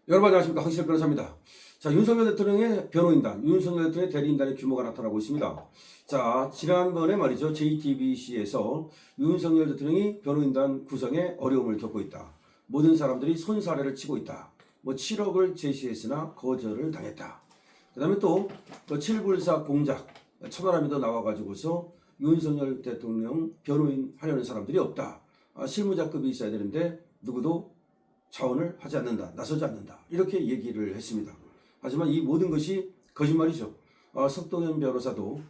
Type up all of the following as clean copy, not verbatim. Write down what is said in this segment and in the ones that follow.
여러분 안녕하십니까. 황신의 변호사입니다. 자, 윤석열 대통령의 변호인단, 윤석열 대통령의 대리인단의 규모가 나타나고 있습니다. 자, 지난번에 말이죠. JTBC에서 윤석열 대통령이 변호인단 구성에 어려움을 겪고 있다. 모든 사람들이 손사래를 치고 있다. 7억을 제시했으나 거절을 당했다. 그 다음에 또 7불사 공작, 천하람이도 나와가지고서 윤석열 대통령 변호인 하려는 사람들이 없다. 실무자급이 있어야 되는데 누구도 자원을 하지 않는다. 나서지 않는다. 이렇게 얘기를 했습니다. 하지만 이 모든 것이 거짓말이죠. 석동현 변호사도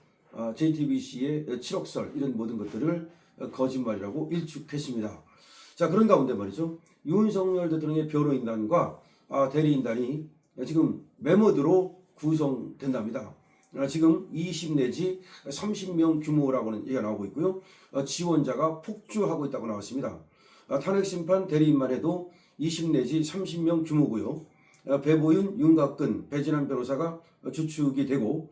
JTBC의 7억설 이런 모든 것들을 거짓말이라고 일축했습니다. 자, 그런 가운데 말이죠. 윤석열 대통령의 변호인단과 대리인단이 지금 메모드로 구성된답니다. 지금 20 내지 30명 규모라고는 얘기가 나오고 있고요. 지원자가 폭주하고 있다고 나왔습니다. 탄핵심판 대리인만 해도 20 내지 30명 규모고요. 배보윤, 윤곽근, 배진환 변호사가 주축이 되고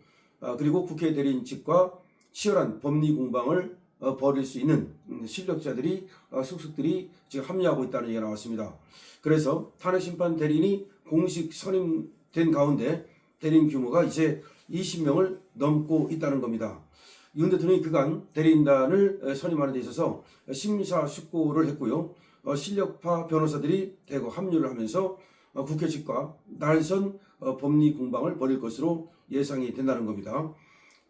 그리고 국회 대리인 측과 치열한 법리 공방을 벌일 수 있는 실력자들이 속속들이 지금 합류하고 있다는 얘기가 나왔습니다. 그래서 탄핵심판 대리인이 공식 선임된 가운데 대리인 규모가 이제 20명을 넘고 있다는 겁니다. 윤 대통령이 그간 대리인단을 선임하는 데 있어서 심사숙고를 했고요. 실력파 변호사들이 대거 합류를 하면서 국회 측과 날선 법리 공방을 벌일 것으로 예상이 된다는 겁니다.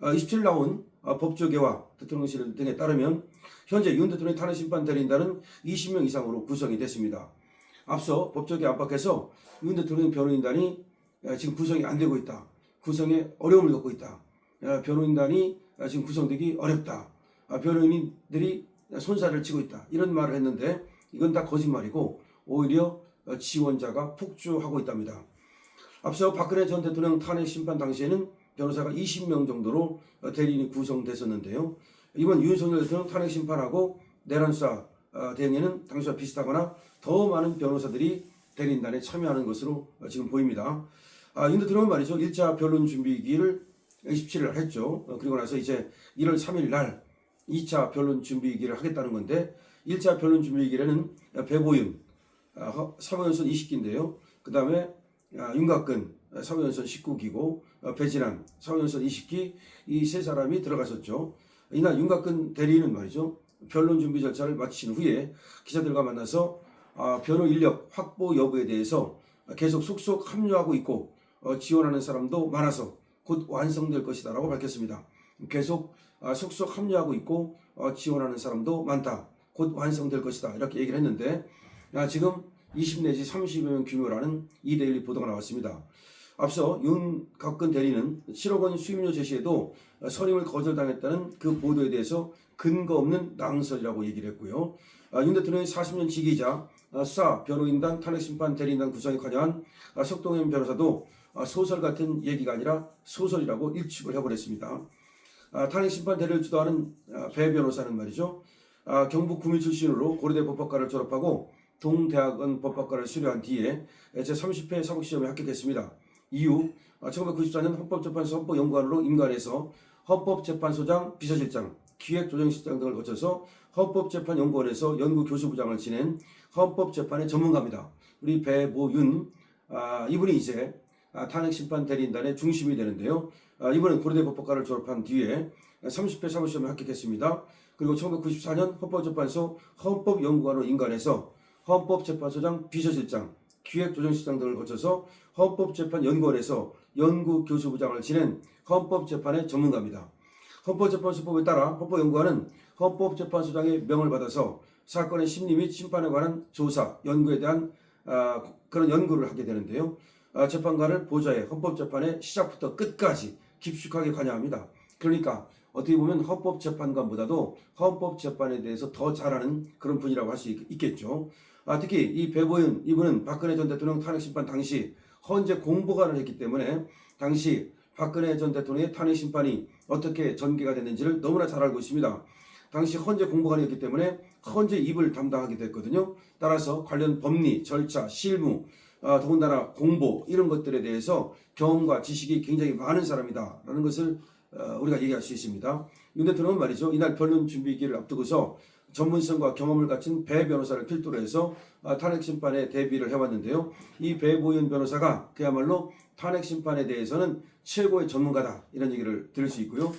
27일 나온 법조계와 대통령실 등에 따르면 현재 윤 대통령의 탄핵심판 대리인단은 20명 이상으로 구성이 됐습니다. 앞서 법조계 압박해서 윤 대통령 변호인단이 지금 구성이 안 되고 있다. 구성에 어려움을 겪고 있다. 변호인단이 지금 구성되기 어렵다. 변호인들이 손살을 치고 있다. 이런 말을 했는데 이건 다 거짓말이고 오히려 지원자가 폭주하고 있답니다. 앞서 박근혜 전 대통령 탄핵 심판 당시에는 변호사가 20명 정도로 대리인이 구성됐었는데요. 이번 윤석열 대통령 탄핵 심판하고 내란수사 대응에는 당시와 비슷하거나 더 많은 변호사들이 대리인단에 참여하는 것으로 지금 보입니다. 윤 대통령은 말이죠. 1차 변론 준비기를 27일 했죠. 그리고 나서 이제 1월 3일 날 2차 변론 준비기를 하겠다는 건데 1차 변론 준비기에는 배보윤, 사법연수원 20기인데요. 그 다음에 윤곽근, 사법연수원 19기고 배진환, 사법연수원 20기 이 세 사람이 들어갔었죠. 이날 윤곽근 대리인은 말이죠. 변론 준비 절차를 마친 후에 기자들과 만나서 변호 인력 확보 여부에 대해서 계속 속속 합류하고 있고 지원하는 사람도 많아서 곧 완성될 것이다 라고 밝혔습니다. 계속 속속 합류하고 있고 지원하는 사람도 많다. 곧 완성될 것이다. 이렇게 얘기를 했는데 지금 20 내지 30여 명 규모라는 이데일리 보도가 나왔습니다. 앞서 윤곽근 대리는 7억 원 수임료 제시에도 선임을 거절당했다는 그 보도에 대해서 근거 없는 낭설이라고 얘기를 했고요. 윤 대통령의 40년 지기이자 수사, 변호인단, 탄핵심판, 대리인단 구성에 관여한 석동현 변호사도 소설 같은 얘기가 아니라 소설이라고 일축을 해버렸습니다. 탄핵심판 대리를 주도하는 배 변호사는 말이죠. 경북 구미 출신으로 고려대 법학과를 졸업하고 동대학원 법학과를 수료한 뒤에 제30회 사법시험에 합격했습니다. 이후 1994년 헌법재판소 헌법연구원으로 임관해서 헌법재판소장, 비서실장, 기획조정실장 등을 거쳐서 헌법재판연구원에서 연구교수부장을 지낸 헌법재판의 전문가입니다. 우리 배보윤 이분이 이제 탄핵심판 대리인단의 중심이 되는데요. 이번엔 고려대 법학과를 졸업한 뒤에 30회 사법시험에 합격했습니다. 그리고 1994년 헌법재판소 헌법연구원으로 임관해서 헌법재판소장, 비서실장, 기획조정실장 등을 거쳐서 헌법재판연구원에서 연구교수부장을 지낸 헌법재판의 전문가입니다. 헌법재판소법에 따라 헌법연구원은 헌법재판소장의 명을 받아서 사건의 심리 및 심판에 관한 조사, 연구에 대한 그런 연구를 하게 되는데요. 재판관을 보좌해 헌법재판의 시작부터 끝까지 깊숙하게 관여합니다. 그러니까 어떻게 보면 헌법재판관보다도 헌법재판에 대해서 더 잘하는 그런 분이라고 할 수 있겠죠. 특히 이 배보윤 이분은 박근혜 전 대통령 탄핵심판 당시 헌재 공보관을 했기 때문에 당시 박근혜 전 대통령의 탄핵심판이 어떻게 전개가 됐는지를 너무나 잘 알고 있습니다. 당시 헌재 공보관이었기 때문에 헌재 입을 담당하게 됐거든요. 따라서 관련 법리, 절차, 실무, 더군다나 공보 이런 것들에 대해서 경험과 지식이 굉장히 많은 사람이다라는 것을 우리가 얘기할 수 있습니다. 윤 대통령은 말이죠. 이날 변론 준비기를 앞두고서 전문성과 경험을 갖춘 배 변호사를 필두로 해서 탄핵 심판에 대비를 해왔는데요. 이 배보윤 변호사가 그야말로 탄핵 심판에 대해서는 최고의 전문가다 이런 얘기를 들을 수 있고요.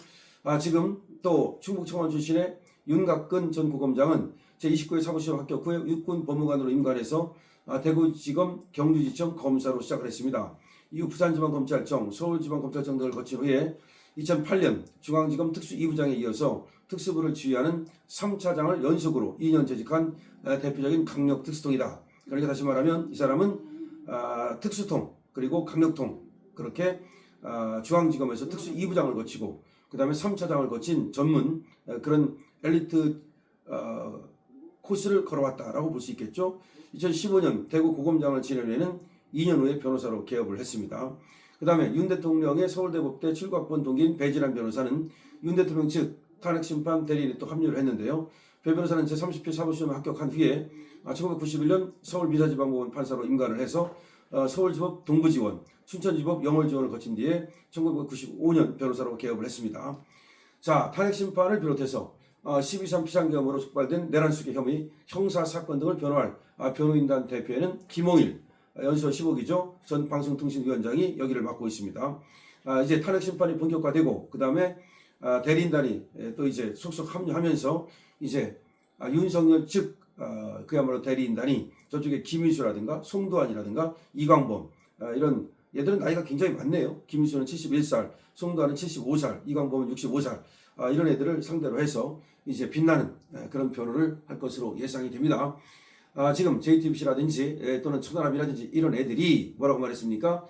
지금 또 충북청원 출신의 윤갑근 전 고검장은 제29회 사무실업 합격 후에 육군 법무관으로 임관해서 대구지검 경주지청 검사로 시작을 했습니다. 이후 부산지방검찰청, 서울지방검찰청 등을 거친 후에 2008년 중앙지검 특수 2부장에 이어서 특수부를 지휘하는 3차장을 연속으로 2년 재직한 대표적인 강력 특수통이다. 그러니까 다시 말하면 이 사람은 특수통 그리고 강력통 그렇게 중앙지검에서 특수 2부장을 거치고 그 다음에 3차장을 거친 전문 그런 엘리트 코스를 걸어왔다라고 볼 수 있겠죠. 2015년 대구 고검장을 지낸 후에는 2년 후에 변호사로 개업을 했습니다. 그 다음에 윤 대통령의 서울대법대 7과학번 동기인 배진환 변호사는 윤 대통령 측 탄핵심판 대리인에 또 합류를 했는데요. 배 변호사는 제30회 사법시험에 합격한 후에 1991년 서울미사지방법원 판사로 임관을 해서 서울지법 동부지원, 춘천지법 영월지원을 거친 뒤에 1995년 변호사로 개업을 했습니다. 자, 탄핵심판을 비롯해서 12.3 피상계엄으로 촉발된 내란수계 혐의, 형사사건 등을 변호할 변호인단 대표에는 김홍일, 연수원 15기죠. 전 방송통신위원장이 여기를 맡고 있습니다. 이제 탄핵심판이 본격화되고 그 다음에 대리인단이 또 이제 속속 합류하면서 이제 윤석열 측 그야말로 대리인단이 저쪽에 김인수라든가 송도환이라든가 이광범 이런 얘들은 나이가 굉장히 많네요. 김인수는 71살, 송도환은 75살, 이광범은 65살 이런 애들을 상대로 해서 이제 빛나는 그런 변호를 할 것으로 예상이 됩니다. 지금 JTBC라든지 또는 천하람이라든지 이런 애들이 뭐라고 말했습니까?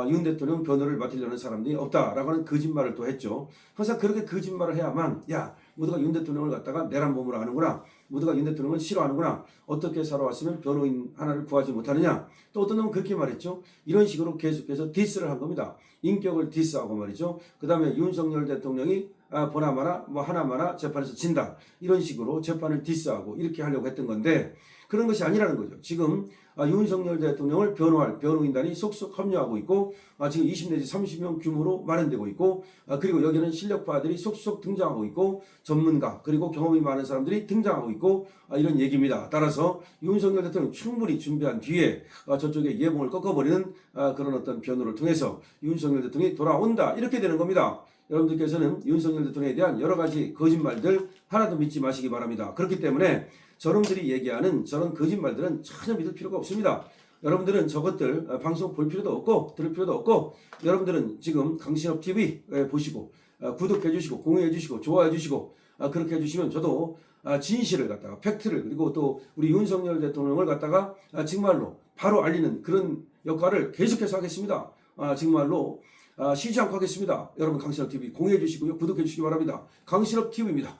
윤 대통령 변호를 맡으려는 사람들이 없다라고 하는 거짓말을 또 했죠. 항상 그렇게 거짓말을 해야만 야 모두가 윤 대통령을 갖다가 내란범으로 아는구나. 모두가 윤 대통령을 싫어하는구나. 어떻게 살아왔으면 변호인 하나를 구하지 못하느냐. 또 어떤 놈은 그렇게 말했죠. 이런 식으로 계속해서 디스를 한 겁니다. 인격을 디스하고 말이죠. 그 다음에 윤석열 대통령이 보나마나 뭐 하나마나 재판에서 진다. 이런 식으로 재판을 디스하고 이렇게 하려고 했던 건데 그런 것이 아니라는 거죠. 지금 윤석열 대통령을 변호할 변호인단이 속속 합류하고 있고 지금 20 내지 30명 규모로 마련되고 있고 그리고 여기는 실력파들이 속속 등장하고 있고 전문가 그리고 경험이 많은 사람들이 등장하고 있고 이런 얘기입니다. 따라서 윤석열 대통령 충분히 준비한 뒤에 저쪽에 예봉을 꺾어버리는 그런 어떤 변호를 통해서 윤석열 대통령이 돌아온다 이렇게 되는 겁니다. 여러분들께서는 윤석열 대통령에 대한 여러 가지 거짓말들 하나도 믿지 마시기 바랍니다. 그렇기 때문에 저놈들이 얘기하는 저런 거짓말들은 전혀 믿을 필요가 없습니다. 여러분들은 저것들 방송 볼 필요도 없고 들을 필요도 없고 여러분들은 지금 강신업 TV 보시고 구독해 주시고 공유해 주시고 좋아해 주시고 그렇게 해주시면 저도 진실을 갖다가 팩트를 그리고 또 우리 윤석열 대통령을 갖다가 정말로 바로 알리는 그런 역할을 계속해서 하겠습니다. 정말로 쉬지 않고 하겠습니다. 여러분 강신업 TV 공유해 주시고요. 구독해 주시기 바랍니다. 강신업 TV입니다.